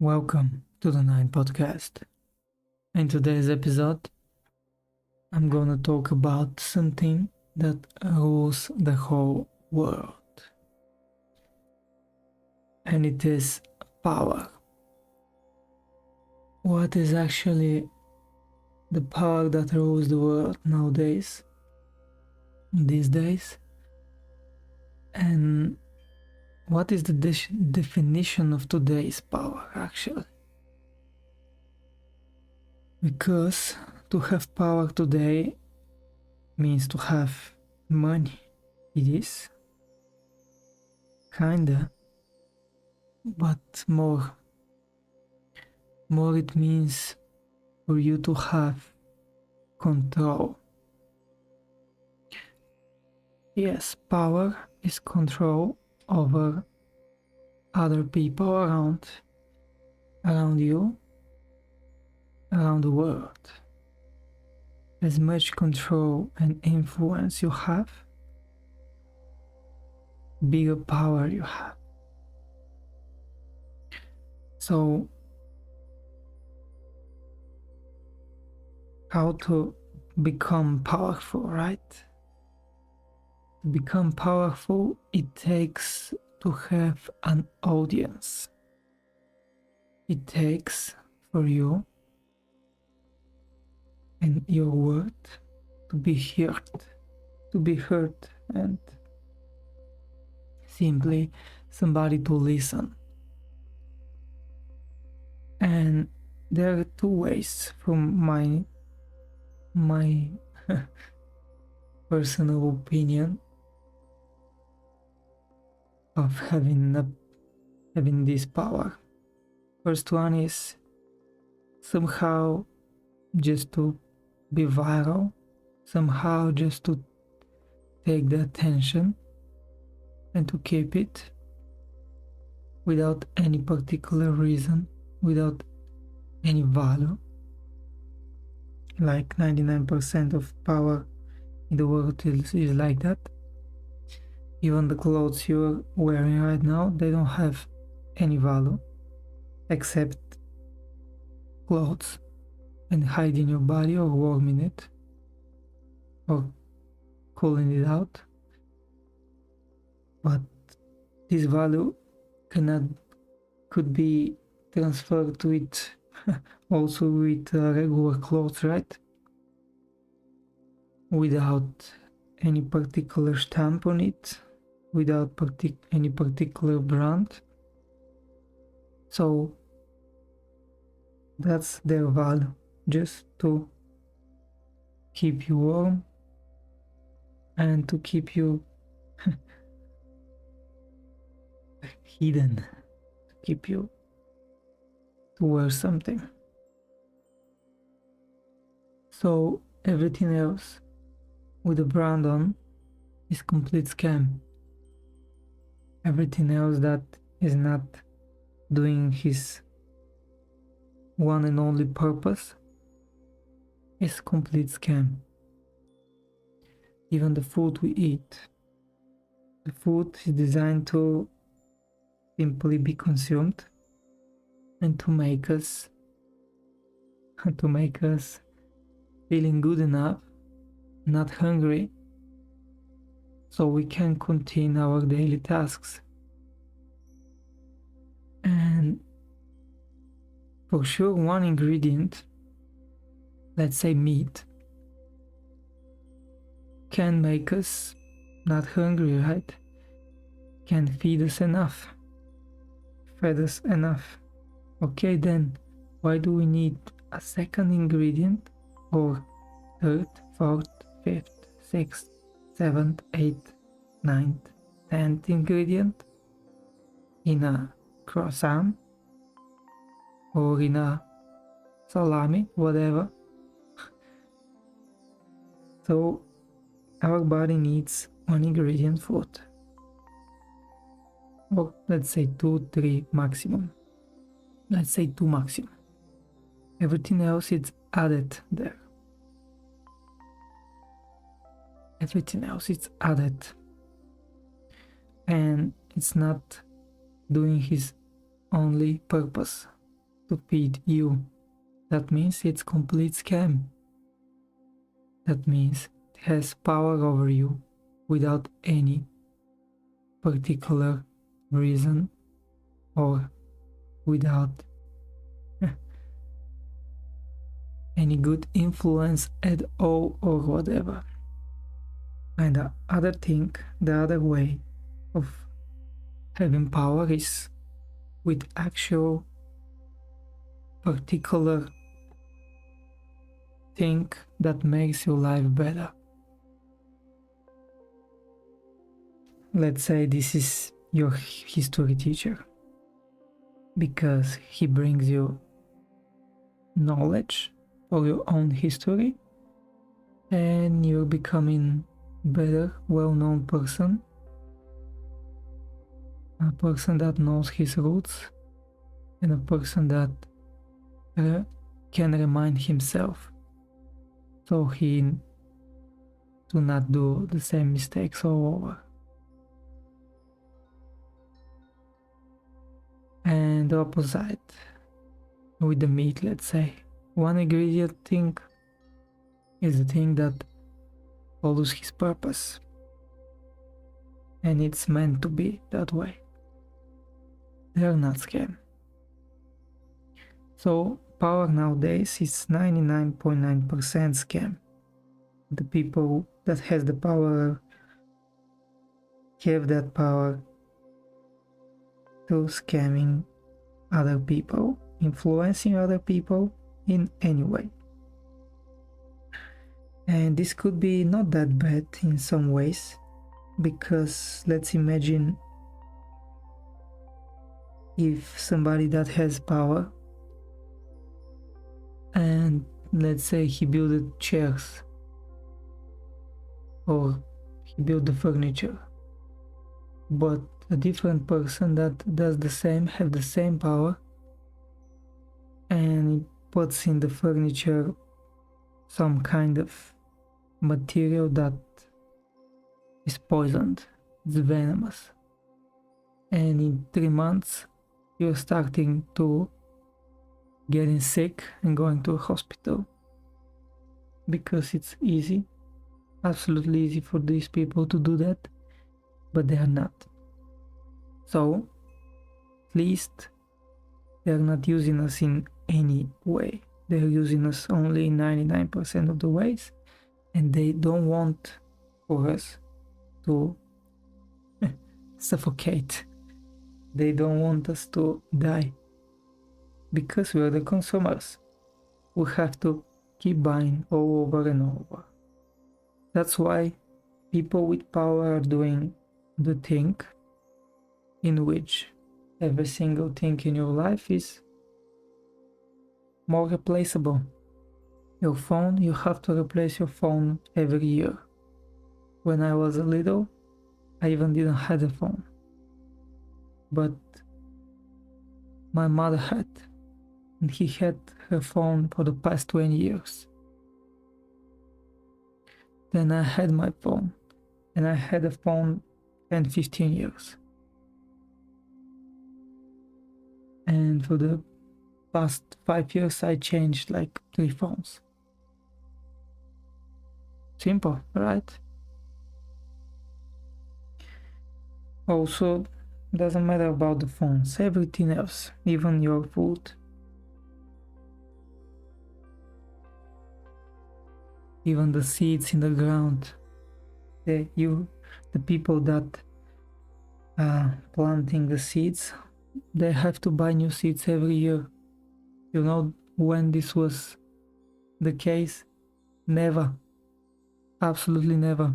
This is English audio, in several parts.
Welcome to the Nine Podcast. In today's episode, I'm gonna talk about something that rules the whole world. And it is power. What is actually the power that rules the world nowadays, these days? And what is the definition of today's power actually? Because to have power today means to have money. It is kinda, but more it means for you to have control. Yes, power is control over other people around you, around the world. As much control and influence you have, bigger power you have. So, how to become powerful, right? To become powerful, it takes to have an audience. It takes for you and your word to be heard, and simply somebody to listen. And there are two ways from my personal opinion of having this power. First one is somehow just to be viral, somehow just to take the attention and to keep it without any particular reason, without any value. Like 99% of power in the world is like that. Even the clothes you're wearing right now, they don't have any value except clothes and hiding your body or warming it or cooling it out. But this value could be transferred to it also with regular clothes, right? Without any particular stamp on it, without any particular brand. So that's their value, just to keep you warm and to keep you hidden, to keep you to wear something. So everything else with a brand on is complete scam. Everything else that is not doing his one and only purpose is complete scam. Even the food we eat, the food is designed to simply be consumed and to make us feeling good enough, not hungry, so we can continue our daily tasks. And for sure, one ingredient, let's say meat, can make us not hungry, right? Can feed us enough. Okay, then why do we need a second ingredient, or third, fourth, fifth, sixth, seventh, eighth, ninth, 10th ingredient in a croissant or in a salami, whatever? So our body needs one ingredient food, or let's say 2, 3 maximum. Let's say 2 maximum. Everything else is added there. Everything else is added, and it's not doing his only purpose. to feed you. That means it's complete scam. That means it has power over you without any particular reason or without any good influence at all or whatever. And the other thing, the other way of having power is with actual particular thing that makes your life better. Let's say this is your history teacher, because he brings you knowledge for your own history and you're becoming better, well-known person, a person that knows his roots and a person that can remind himself so he do not do the same mistakes all over. And the opposite with the meat, let's say. One ingredient thing is the thing that follows his purpose. And it's meant to be that way. They are not scam. So power nowadays is 99.9% scam. The people that has the power have that power through scamming other people, influencing other people in any way. And this could be not that bad in some ways, because let's imagine if somebody that has power and let's say he built chairs or he built the furniture, but a different person that does the same, have the same power, and puts in the furniture some kind of material that is poisoned, it's venomous, and in 3 months you're starting to getting sick and going to a hospital because it's easy, absolutely easy for these people to do that, but they are not. So at least they are not using us in any way. They are using us only in 99% of the ways, and they don't want for us to suffocate. They don't want us to die, because we are the consumers. We have to keep buying all over and over. That's why people with power are doing the thing in which every single thing in your life is more replaceable. Your phone, you have to replace your phone every year. When I was a little, I even didn't have a phone, but my mother had, and he had her phone for the past 20 years. Then I had my phone, and I had a phone 10-15 years. And for the past 5 years I changed like 3 phones. Simple, right? Also, doesn't matter about the phones, everything else, even your food, even the seeds in the ground. The people that planting the seeds, they have to buy new seeds every year. You know when this was the case? Never. Absolutely never.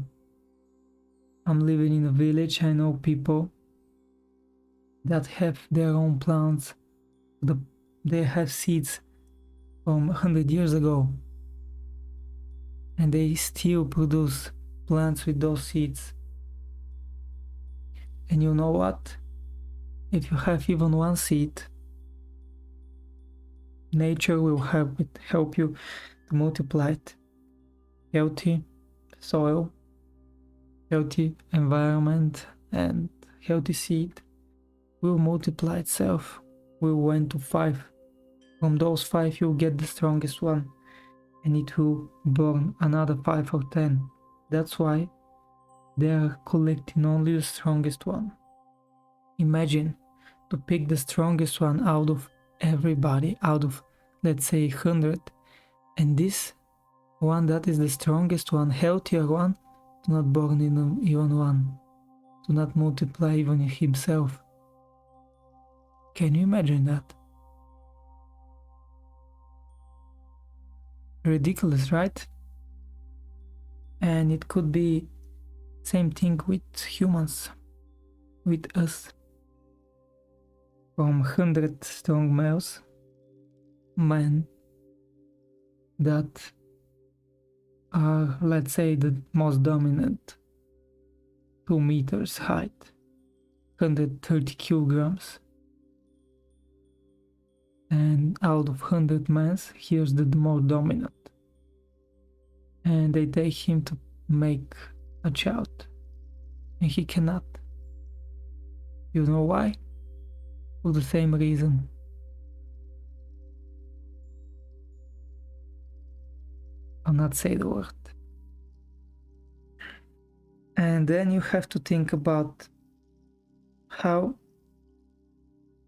I'm living in a village. I know people that have their own plants. They have seeds from 100 years ago, and they still produce plants with those seeds. And you know what? If you have even one seed, nature will help you to multiply it. Healthy soil, healthy environment, and healthy seed will multiply itself, will 1 to 5 From those 5 you'll get the strongest one, and it will burn another 5 or 10. That's why they are collecting only the strongest one. Imagine to pick the strongest one out of everybody, out of, let's say, 100, and this one that is the strongest one, healthier one, to not burn even one, to not multiply even himself. Can you imagine that? Ridiculous, right? And it could be same thing with humans, with us. From 100 strong males, men that are, let's say, the most dominant, 2 meters height, 130 kilograms, and out of 100 men, here's the more dominant, and they take him to make a child, and he cannot. You know why? For the same reason. I'll not say the word. And then you have to think about how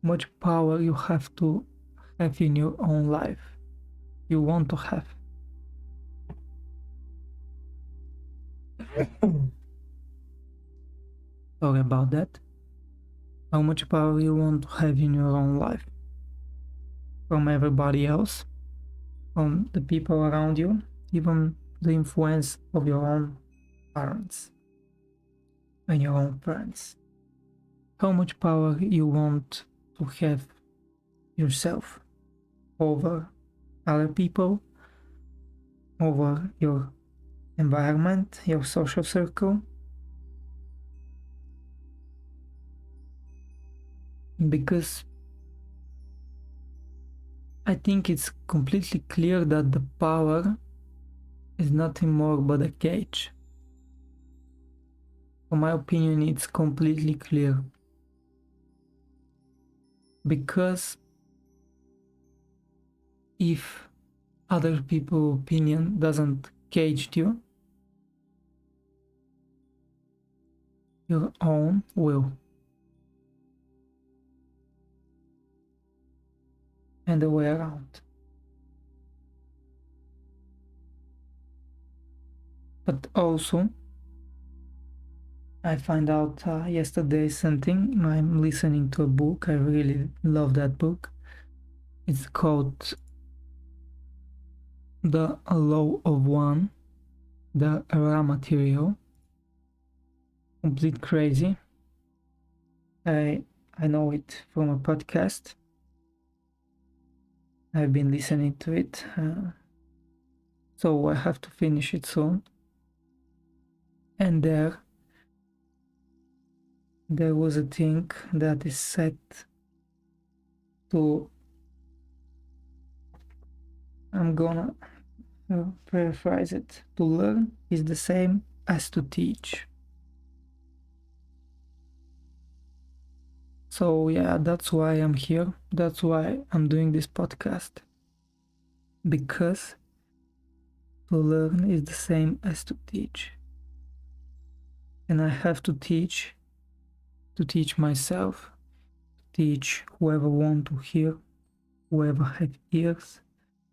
much power you have to have in your own life, you want to have. Sorry about that. How much power you want to have in your own life, from everybody else, from the people around you, even the influence of your own parents and your own friends. How much power you want to have yourself over other people, over your environment, your social circle. Because I think it's completely clear that the power is nothing more but a cage. For my opinion, it's completely clear. Because if other people's opinion doesn't cage you, your own will. And the way around. But also, I found out yesterday something. I'm listening to a book. I really love that book. It's called The Law of One, the raw material. Complete crazy. I know it from a podcast. I've been listening to it, so I have to finish it soon. And there was a thing that is set to, I'm gonna paraphrase it, to learn is the same as to teach. So yeah, that's why I'm here. That's why I'm doing this podcast. Because to learn is the same as to teach. And I have to teach myself, to teach whoever want to hear, whoever have ears,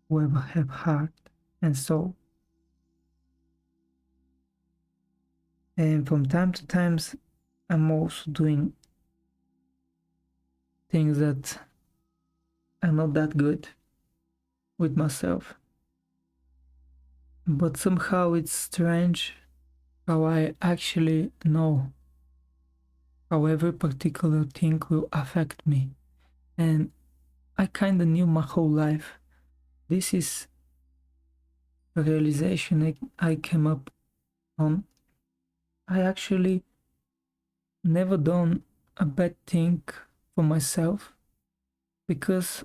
whoever have heart and soul. And from time to time, I'm also doing things that are not that good with myself. But somehow it's strange how I actually know how every particular thing will affect me. And I kinda knew my whole life. This is a realization I came up on. I actually never done a bad thing for myself, because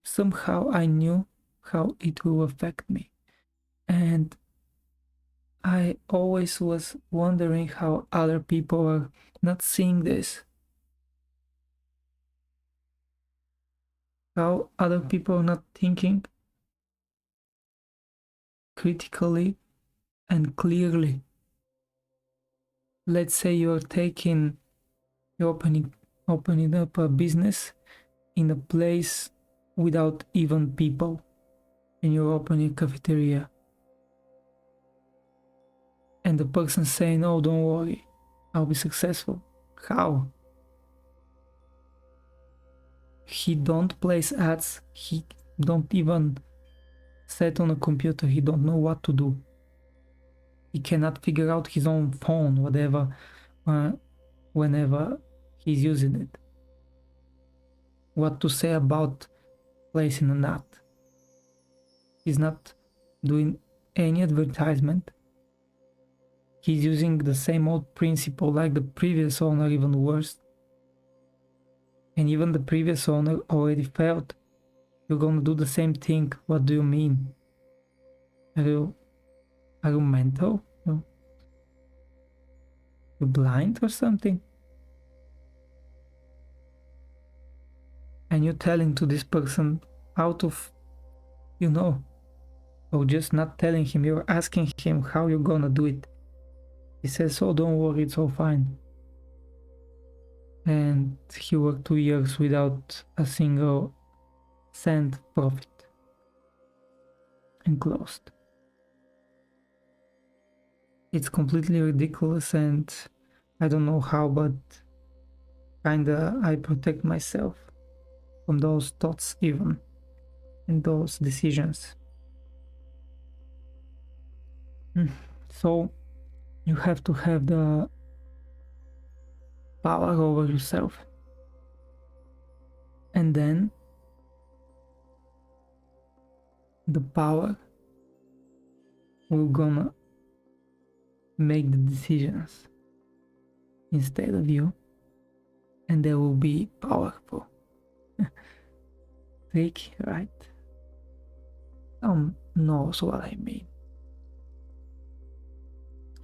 somehow I knew how it will affect me. And I always was wondering how other people are not seeing this. how other people are not thinking critically and clearly. Let's say you're opening up a business in a place without even people, and you're opening a cafeteria, and the person saying, "Oh, don't worry, I'll be successful." How? He don't place ads, he don't even sit on a computer, he don't know what to do, he cannot figure out his own phone, whatever, whenever he's using it, what to say about placing an ad. He's not doing any advertisement. He's using the same old principle like the previous owner, even worse. And even the previous owner already failed. You're gonna do the same thing. What do you mean? Are you mental? You blind or something? And you're telling to this person out of, or just not telling him, you're asking him how you're gonna do it. He says, "Oh, don't worry, it's all fine." And he worked 2 years without a single cent profit and closed. It's completely ridiculous, and I don't know how, but kinda I protect myself from those thoughts even and those decisions. So you have to have the power over yourself, and then the power will gonna make the decisions instead of you, and they will be powerful. Tricky, right? Someone knows what I mean.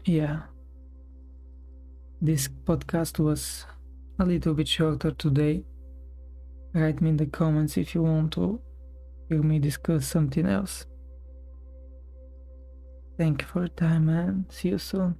Yeah, this podcast was a little bit shorter today. Write me in the comments if you want to hear me discuss something else. Thank you for your time, and see you soon.